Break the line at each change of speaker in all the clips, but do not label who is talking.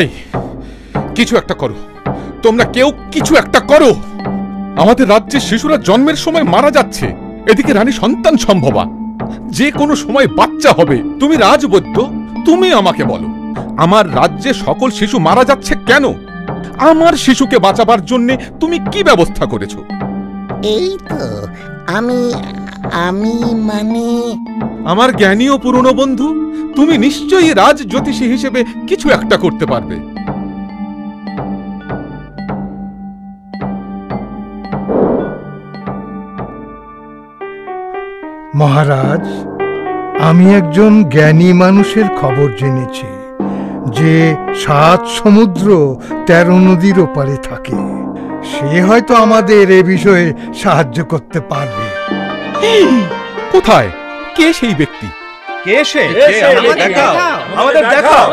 এই কিছু একটা করো, তোমরা কেউ কিছু একটা করো। আমাদের রাজ্যে শিশুরা জন্মের সময় মারা যাচ্ছে, এদিকে রানী সন্তান সম্ভবা, যে কোনো সময় বাচ্চা হবে। তুমি রাজবৈদ্য, তুমি আমাকে বলো, আমার রাজ্যে সকল শিশু মারা যাচ্ছে কেন? আমার শিশুকে বাঁচাবার জন্য তুমি কি ব্যবস্থা করেছো?
এই তো আমি মানে
আমার জ্ঞানী ও পুরনো বন্ধু, তুমি নিশ্চয়ই রাজ জ্যোতিষী হিসেবে কিছু একটা করতে পারবে।
মহারাজ, আমি একজন জ্ঞানী মানুষের খবর জেনেছি যে 7 সমুদ্র 13 নদীর ওপারে থাকে। সে হয়তো আমাদের এ বিষয়ে সাহায্য করতে পারবে।
কোথায়? কে সেই ব্যক্তি?
কে সে? আমাদের দেখাও।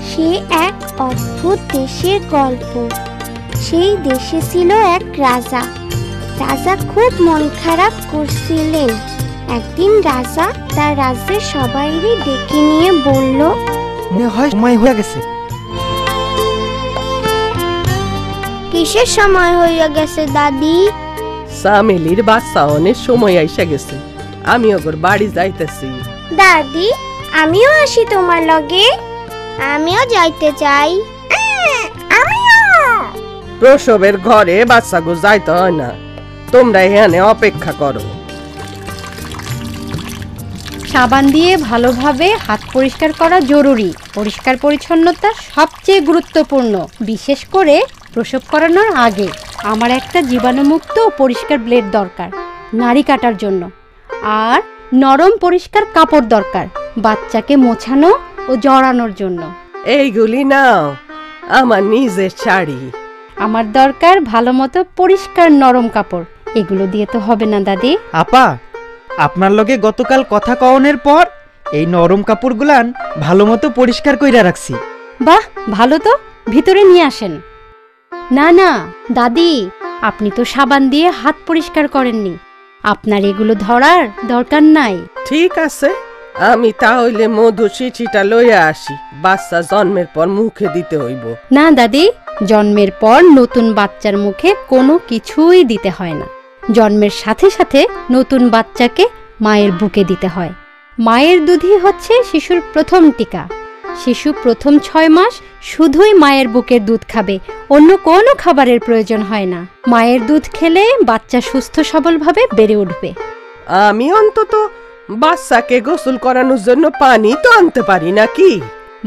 সে এক অদ্ভুত দেশের গল্প। সেই দেশে ছিল এক রাজা। রাজা খুব মন খারাপ করছিলেন। একদিন রাজা তার রাজ্যের সবাইকে ডেকে নিয়ে বলল,
মনে হয় সময় হয়ে গেছে।
কিসের সময় হয়ে গেছে দাদি?
সামেলির বাচ্চা অনেক সময় আইসা গেছে, আমি ওর বাড়ি যাইতেছি।
দাদি, আমিও আসি তোমার লগে। আমিও যাইতে চাই।
প্রসবের ঘরে বাচ্চাগো যাইতে হয় না, তোমরা এখানে অপেক্ষা করো।
সাবান দিয়ে ভালোভাবে হাত পরিষ্কার করা জরুরি। পরিষ্কার পরিচ্ছন্নতা সবচেয়ে গুরুত্বপূর্ণ, বিশেষ করে প্রসব করানোর আগে। আমার একটা জীবাণুমুক্ত পরিষ্কার ব্লেড দরকার নাড়ি কাটার জন্য, আর নরম পরিষ্কার কাপড় দরকার বাচ্চাকে মোছানো ও জড়ানোর জন্য।
এইগুলি নাও, আমার নিজের শাড়ি।
আমার দরকার ভালো মতো পরিষ্কার নরম কাপড়। এগুলো দিয়ে তো হবে না দাদি।
আপা, আপনার লগে গতকাল কথা কওনের পর এই নরম কাপড়গুলান ভালো মতো পরিষ্কার কইরা রাখছি।
বাহ, ভালো তো, ভিতরে নিয়ে আসেন। না না দাদি, আপনি তো সাবান দিয়ে হাত পরিষ্কার করেননি, আপনার এগুলো ধরার দরকার নাই।
ঠিক আছে, আমি তাহলে মধু শিশিটা লইয়া আসি, বাচ্চা জন্মের পর মুখে দিতে হইব।
না দাদি, জন্মের পর নতুন বাচ্চার মুখে কোনো কিছুই দিতে হয় না। জন্মের সাথে সাথে নতুন বাচ্চাকে মায়ের বুকে দিতে হয়। মায়ের দুধই হচ্ছে শিশুর প্রথম টিকা। শিশু প্রথম 6 মাস শুধুই মায়ের বুকের দুধ খাবে, অন্য কোনো খাবারের প্রয়োজন হয় না। মায়ের দুধ খেলে বাচ্চা সুস্থ সবলভাবে বেড়ে উঠবে।
আমি অন্তত বাচ্চাকে গোসল করানোর জন্য পানি তো আনতে পারি নাকি?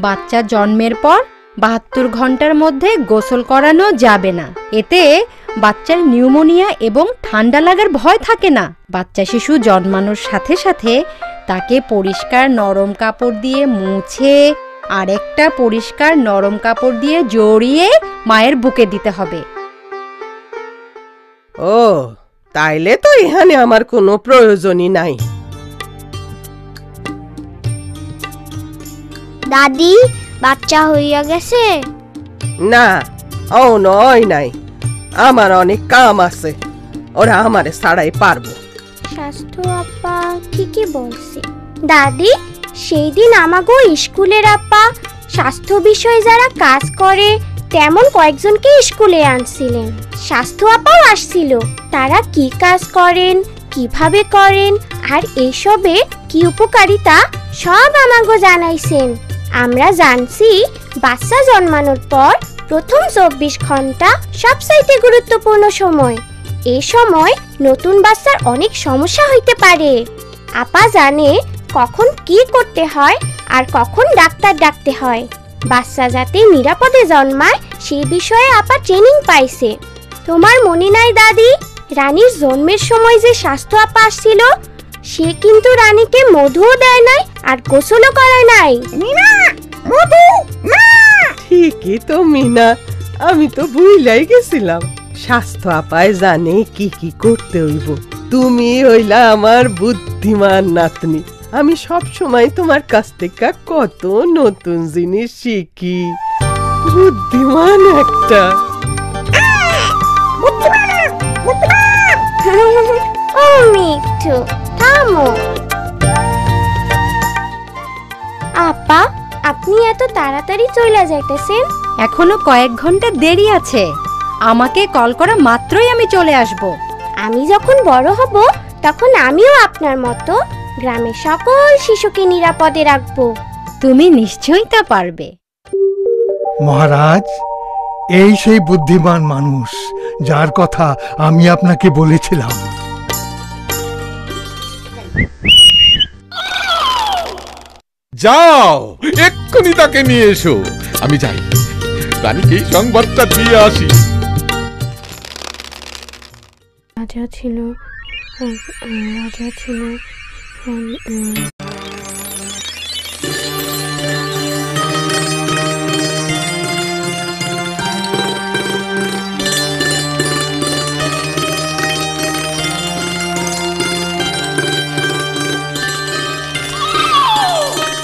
বাচ্চা জন্মের পর 72 ঘন্টার মধ্যে গোসল করানো যাবে না। এতে বাচ্চার নিউমোনিয়া এবং ঠান্ডা লাগার ভয় থাকে না। বাচ্চা শিশু জন্মানোর সাথে সাথে তাকে পরিষ্কার নরম কাপড় দিয়ে মুছে আরেকটা পরিষ্কার নরম কাপড় দিয়ে জড়িয়ে মায়ের বুকে দিতে হবে।
ও, তাইলে তো এখানে আমার কোনো প্রয়োজনই নাই।
দাদি, বাচ্চা হইয়া গেছে?
না, ও নয় নাই, আমার অনেক কাম আছে, ওরা আমারে ছাড়াই পারবো।
স্বাস্থ্য আপা ঠিকই বলছে। দাদি, সেই দিন আমাগো স্কুলের আপা স্বাস্থ্য বিষয়ে যারা কাজ করে তেমন কয়েকজনকে স্কুলে আনছিলেন। স্বাস্থ্য আপাও আসছিল। তারা কি কাজ করেন, কিভাবে করেন, আর এইসবে কি উপকারিতা সব আমাগো জানাইছেন। আমরা জানছি বাচ্চা জন্মানোর পর প্রথম 24 ঘন্টা সবচাইতে গুরুত্বপূর্ণ সময়। এই সময় নতুন বাচ্চার অনেক সমস্যা হইতে পারে। আপা জানে কখন কি করতে হয় আর কখন ডাক্তার ডাকতে হয়। বাচ্চা যাতে নিরাপদে জন্মায় সেই বিষয়ে আপা ট্রেনিং পাইছে। তোমার মনে নাই দাদি, রানীর জন্মের সময় যে স্বাস্থ্য আপা আসছিল, সে কিন্তু রানীকে মধুও দেয় নাই আর গোসলও করায় নাই। মিনা, মধু না।
ঠিকই তো মিনা, আমি তো ভুলাই গেছিলাম। স্বাস্থ্য আপায় জানে কি কি করতে হইব। তুমি হইলা আমার বুদ্ধিমান নাতনি। আমি সব সময় তোমার কাছ থেকে কত নতুন জিনিস শিখি। বুদ্ধিমান একটা।
ও মিঠু, থামো। এত তাড়াতাড়ি চলে যাইতেছেন?
এখনো কয়েক ঘন্টা দেরি আছে। আমাকে কল করা মাত্রই আমি চলে আসব।
আমি যখন বড় হব তখন আমিও আপনার মতো গ্রামের সকল শিশুকে নিরাপদে রাখবো।
তুমি নিশ্চয়ই তা পারবে।
মহারাজ, এই সেই বুদ্ধিমান মানুষ যার কথা আমি আপনাকে বলেছিলাম।
যাও, এক্ষুনি তাকে নিয়ে এসো। আমি যাই, রানীকে এই সংবাদটা দিয়ে আসি।
রাজা ছিল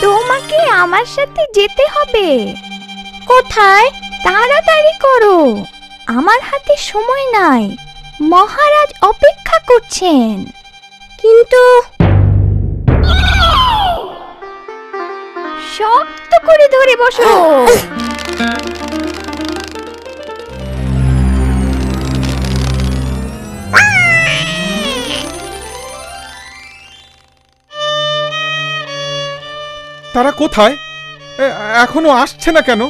তোমাকে আমার সাথে যেতে হবে।
কোথায়?
তাড়াতাড়ি করো, আমার হাতে সময় নাই, মহারাজ অপেক্ষা করছেন।
কিন্তু
শক্ত করে ধরে বসো।
তারা কোথায়? এখনো আসছে না কেন?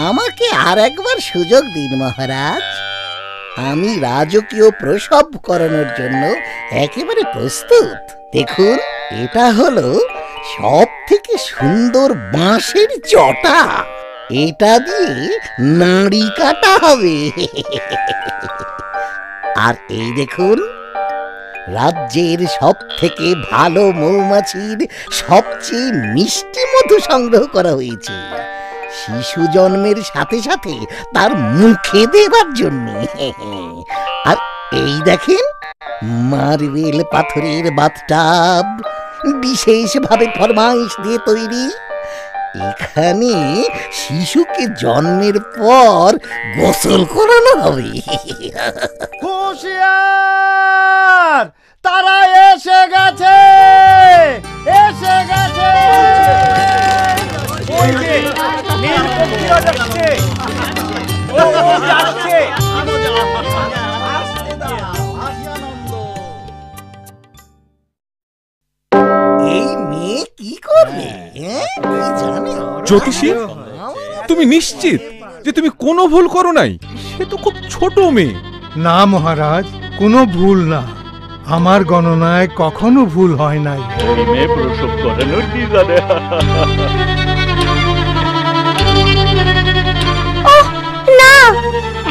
আমাকে আর একবার সুযোগ দিন মহারাজ। আমি রাজকীয় প্রসব করানোর জন্য একেবারে প্রস্তুত। দেখুন, এটা হলো সব থেকে সুন্দর বাঁশের চটা। এটা দিয়ে নাড়ি কাটা হবে। আর এই দেখুন, রাজ্যের সব থেকে ভালো মৌমাছির সবচেয়ে মিষ্টি মধু সংগ্রহ করা হয়েছে শিশু জন্মের সাথে সাথে তার মুখে দেবার জন্য। আর এই দেখেন, মার্বেল পাথরের বাথটাব, বিশেষভাবে ফরমাইশ দিয়ে তৈরি। এখানে শিশুকে জন্মের পর গোসল করানো হবে।
হুঁশিয়ার, তারা এসে গেছে, এসে গেছে। ওই যে নীলপক্ষীরা যাচ্ছে, ও যাচ্ছে।
এই মেয়ে কি করবে? কি জানে?
জ্যোতিষী, তুমি নিশ্চিত যে তুমি কোনো ভুল করো নাই? সে তো খুব ছোট মেয়ে।
না মহারাজ, কোনো ভুল না। আমার গণনায় কখনো ভুল হয় নাই।
মেয়ে প্রসব করানোর কি জানে?
না,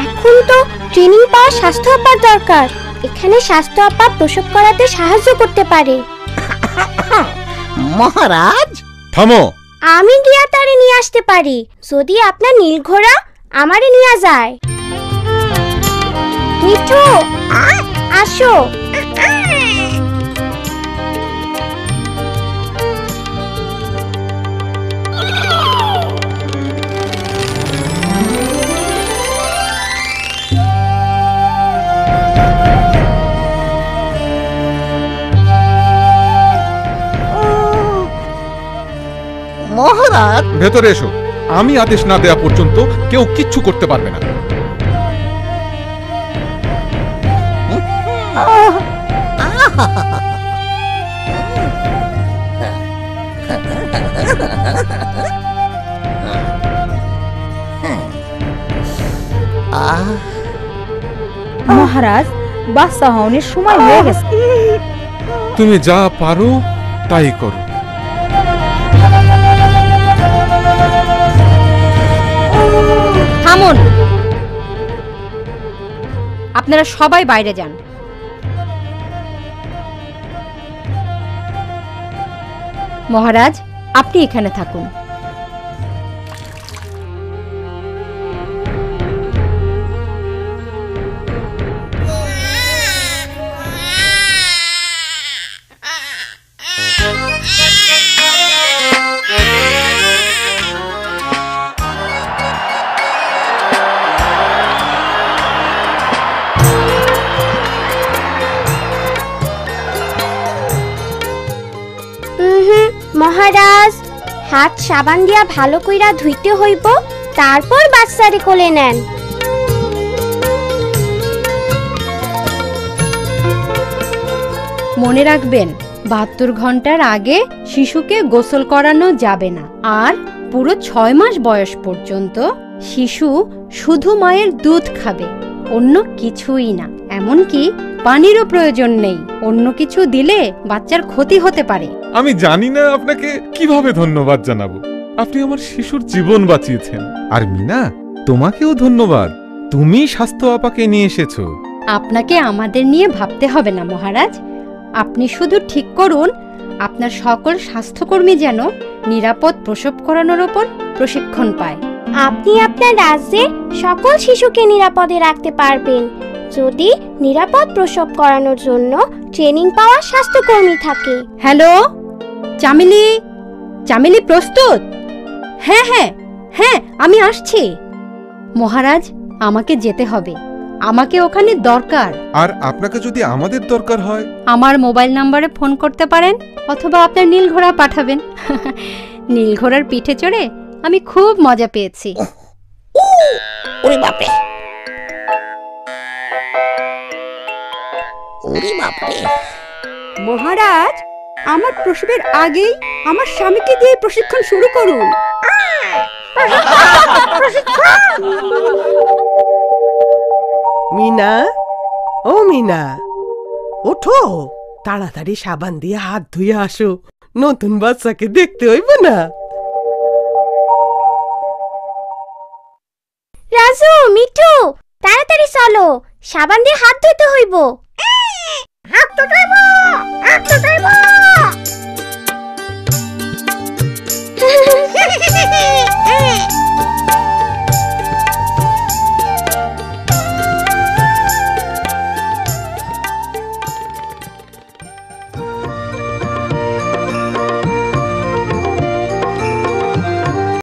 এখন তো ট্রেনিং পাওয়া স্বাস্থ্য আপার দরকার। এখানে স্বাস্থ্য আপা প্রসব করাতে সাহায্য করতে পারে।
মহারাজ,
থামো।
আমি গিয়া তারে নিয়ে আসতে পারি যদি আপনার নীল ঘোড়া আমারে নিয়ে যায়। মিঠু, আসো।
মহারাজ,
ভেতরে এসো। আমি আদেশ না দেওয়া পর্যন্ত কেউ কিচ্ছু করতে পারবে না।
মহারাজ, বাচ্চা হওয়ার সময় হয়ে গেছে।
তুমি যা পারো তাই করো।
থামুন, আপনারা সবাই বাইরে যান। মহারাজ, আপনি এখানে থাকুন।
মহারাজ, হাত সাবান দিয়া ভালো কইরা ধুইতে হইব, তারপর বাচ্চারে কোলে নেন।
মনে রাখবেন 72 ঘন্টার আগে শিশুকে গোসল করানো যাবে না। আর পুরো 6 মাস বয়স পর্যন্ত শিশু শুধু মায়ের দুধ খাবে, অন্য কিছুই না। এমনকি পানিরও প্রয়োজন নেই। অন্য কিছু দিলে বাচ্চার ক্ষতি হতে পারে।
আমি জানি না আপনাকে কিভাবে ধন্যবাদ জানাবো। আপনি আমার শিশুর জীবন বাঁচিয়েছেন। আর মিনা, তোমাকেও ধন্যবাদ, তুমি স্বাস্থ্য আপাকে নিয়ে এসেছো।
আপনাকে আমাদের নিয়ে ভাবতে হবে না মহারাজ। আপনি শুধু ঠিক করুন আপনার সকল স্বাস্থ্যকর্মী যেন নিরাপদ প্রসব করানোর ওপর প্রশিক্ষণ পায়।
আপনি আপনার রাজ্যে সকল শিশুকে নিরাপদে রাখতে পারবেন যদি নিরাপদ প্রসব করানোর জন্য ট্রেনিং পাওয়া স্বাস্থ্যকর্মী থাকে।
হ্যালো চামেলি, চামেলি প্রস্তুত? হ্যাঁ হ্যাঁ হ্যাঁ, আমি আসছি। মহারাজ, আমাকে যেতে হবে, আমাকে ওখানে দরকার।
আর আপনাকে যদি আমাদের দরকার হয়,
আমার মোবাইল নম্বরে ফোন করতে পারেন, অথবা আপনার নীল ঘোড়া পাঠাবেন। নীল ঘোড়ার পিঠে চড়ে আমি খুব মজা পেয়েছি।
ওরে বাপরে, ওরে বাপরে।
মহারাজ, আমার প্রসবের আগেই আমার স্বামীকে দিয়ে প্রশিক্ষণ শুরু করুন।
মিনা, ও মিনা, ওঠো, তাড়াতাড়ি সাবান দিয়ে হাত ধুয়ে আসো, নতুন বাচ্চাকে দেখতে হইব না।
রাজু, মিঠু, তাড়াতাড়ি চলো, সাবান দিয়ে হাত ধুতে হইব। হাত ধুইব, হাত ধুইব।